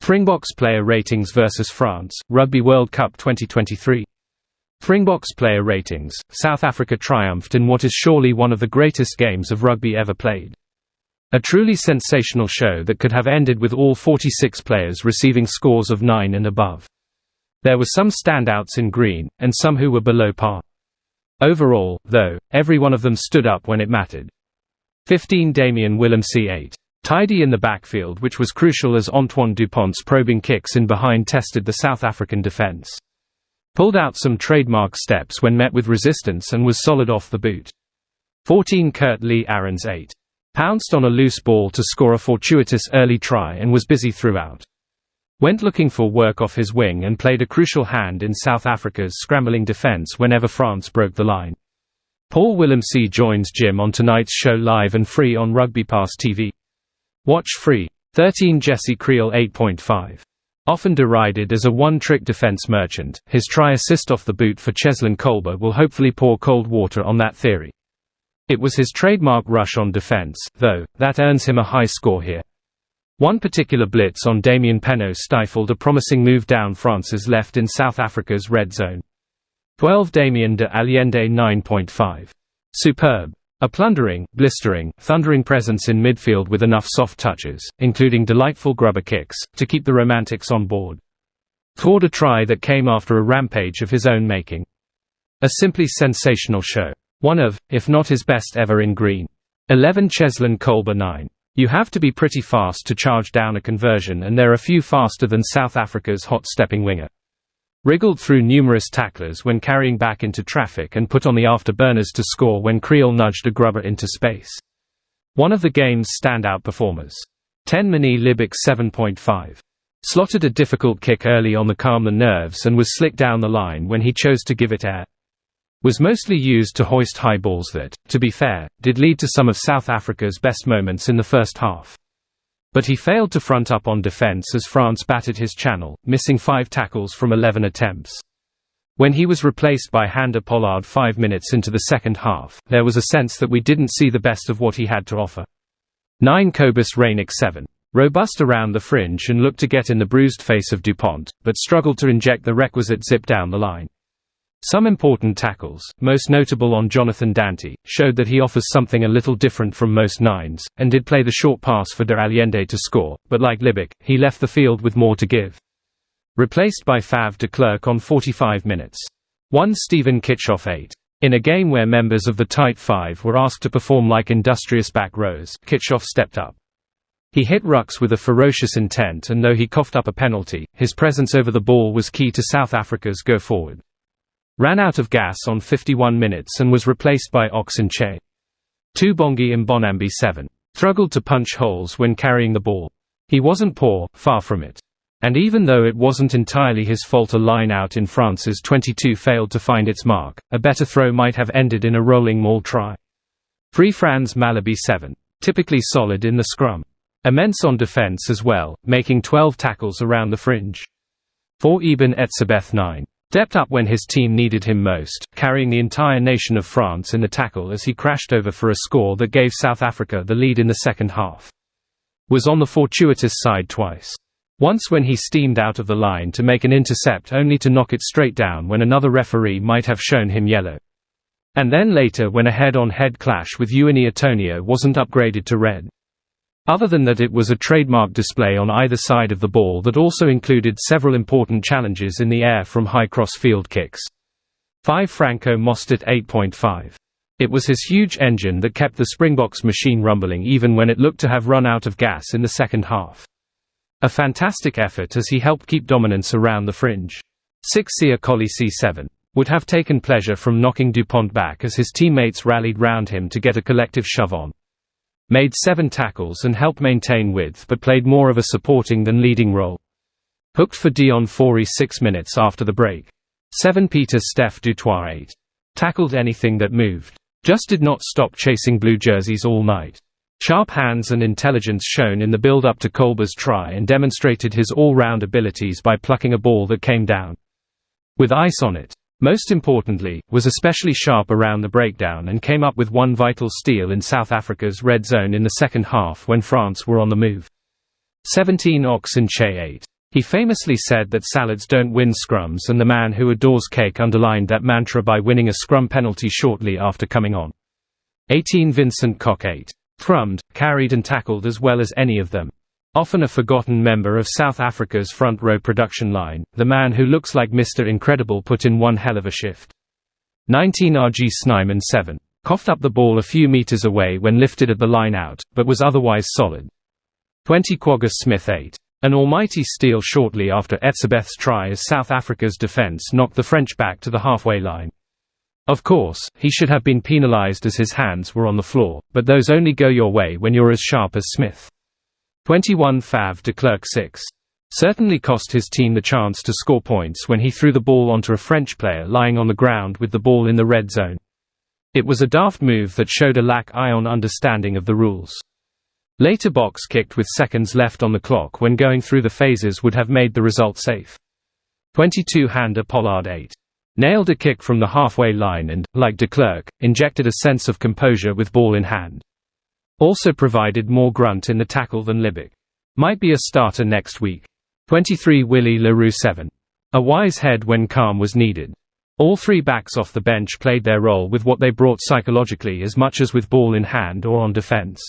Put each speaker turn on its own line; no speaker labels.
Springboks player ratings versus France, Rugby World Cup 2023. Springboks player ratings, South Africa triumphed in what is surely one of the greatest games of rugby ever played. A truly sensational show that could have ended with all 46 players receiving scores of 9 and above. There were some standouts in green, and some who were below par. Overall, though, every one of them stood up when it mattered. 15 Damian Willemse 8. Tidy in the backfield, which was crucial as Antoine Dupont's probing kicks in behind tested the South African defence. Pulled out some trademark steps when met with resistance and was solid off the boot. 14 Kurt Lee Arons 8. Pounced on a loose ball to score a fortuitous early try and was busy throughout. Went looking for work off his wing and played a crucial hand in South Africa's scrambling defence whenever France broke the line. Paul Willemse joins Jim on tonight's show live and free on Rugby Pass TV. Watch free. 13 Jesse Creel 8.5. Often derided as a one-trick defence merchant, his try-assist off the boot for Cheslin Kolbe will hopefully pour cold water on that theory. It was his trademark rush on defence, though, that earns him a high score here. One particular blitz on Damien Penaud stifled a promising move down France's left in South Africa's red zone. 12 Damien de Allende 9.5. Superb. A plundering, blistering, thundering presence in midfield with enough soft touches, including delightful grubber kicks, to keep the romantics on board. Scored a try that came after a rampage of his own making. A simply sensational show. One of, if not his best ever in green. 11 Cheslin Kolbe 9. You have to be pretty fast to charge down a conversion, and there are few faster than South Africa's hot-stepping winger. Wriggled through numerous tacklers when carrying back into traffic and put on the afterburners to score when Creel nudged a grubber into space. One of the game's standout performers. 10 Manie Libbok 7.5. Slotted a difficult kick early on to calm the nerves and was slick down the line when he chose to give it air. Was mostly used to hoist high balls that, to be fair, did lead to some of South Africa's best moments in the first half. But he failed to front up on defence as France battered his channel, missing 5 tackles from 11 attempts. When he was replaced by Handa Pollard 5 minutes into the second half, there was a sense that we didn't see the best of what he had to offer. 9 Cobus Reynick 7. Robust around the fringe and looked to get in the bruised face of Dupont, but struggled to inject the requisite zip down the line. Some important tackles, most notable on Jonathan Dante, showed that he offers something a little different from most nines, and did play the short pass for de Allende to score, but like Libbok, he left the field with more to give. Replaced by Fav de Klerk on 45 minutes. 1 Stephen Kitchoff 8. In a game where members of the tight five were asked to perform like industrious back rows, Kitchoff stepped up. He hit rucks with a ferocious intent, and though he coughed up a penalty, his presence over the ball was key to South Africa's go forward. Ran out of gas on 51 minutes and was replaced by Oxen Che. 2 Bongi Mbonambi 7. Struggled to punch holes when carrying the ball. He wasn't poor, far from it. And even though it wasn't entirely his fault a line out in France's 22 failed to find its mark, a better throw might have ended in a rolling maul try. 3 Franz Malaby 7. Typically solid in the scrum. Immense on defence as well, making 12 tackles around the fringe. 4 Eben Etzebeth 9. Stepped up when his team needed him most, carrying the entire nation of France in the tackle as he crashed over for a score that gave South Africa the lead in the second half. Was on the fortuitous side twice. Once when he steamed out of the line to make an intercept only to knock it straight down when another referee might have shown him yellow. And then later when a head-on-head clash with Uini Atonio wasn't upgraded to red. Other than that, it was a trademark display on either side of the ball that also included several important challenges in the air from high cross-field kicks. 5 Franco Mostert 8.5. It was his huge engine that kept the Springboks machine rumbling even when it looked to have run out of gas in the second half. A fantastic effort as he helped keep dominance around the fringe. 6 Sia Kolisi 7. Would have taken pleasure from knocking Dupont back as his teammates rallied round him to get a collective shove on. Made 7 tackles and helped maintain width but played more of a supporting than leading role. Hooked for Dion Fourie 6 minutes after the break. 7 Peter Steph Dutoit 8. Tackled anything that moved. Just did not stop chasing blue jerseys all night. Sharp hands and intelligence shown in the build-up to Kolbe's try and demonstrated his all-round abilities by plucking a ball that came down with ice on it. Most importantly, was especially sharp around the breakdown and came up with one vital steal in South Africa's red zone in the second half when France were on the move. 17 Oxen Che 8. He famously said that salads don't win scrums, and the man who adores cake underlined that mantra by winning a scrum penalty shortly after coming on. 18 Vincent Koch 8. Thrummed, carried and tackled as well as any of them. Often a forgotten member of South Africa's front row production line, the man who looks like Mr. Incredible put in one hell of a shift. 19 RG Snyman 7. Coughed up the ball a few meters away when lifted at the line out, but was otherwise solid. 20 Quagga Smith 8. An almighty steal shortly after Etzebeth's try as South Africa's defence knocked the French back to the halfway line. Of course, he should have been penalised as his hands were on the floor, but those only go your way when you're as sharp as Smith. 21 Fav de Klerk 6. Certainly cost his team the chance to score points when he threw the ball onto a French player lying on the ground with the ball in the red zone. It was a daft move that showed a lack-of understanding of the rules. Later box kicked with seconds left on the clock when going through the phases would have made the result safe. 22 Hander Pollard 8. Nailed a kick from the halfway line and, like de Klerk, injected a sense of composure with ball in hand. Also provided more grunt in the tackle than Libic. Might be a starter next week. 23 Willie Leroux 7. A wise head when calm was needed. All three backs off the bench played their role with what they brought psychologically as much as with ball in hand or on defense.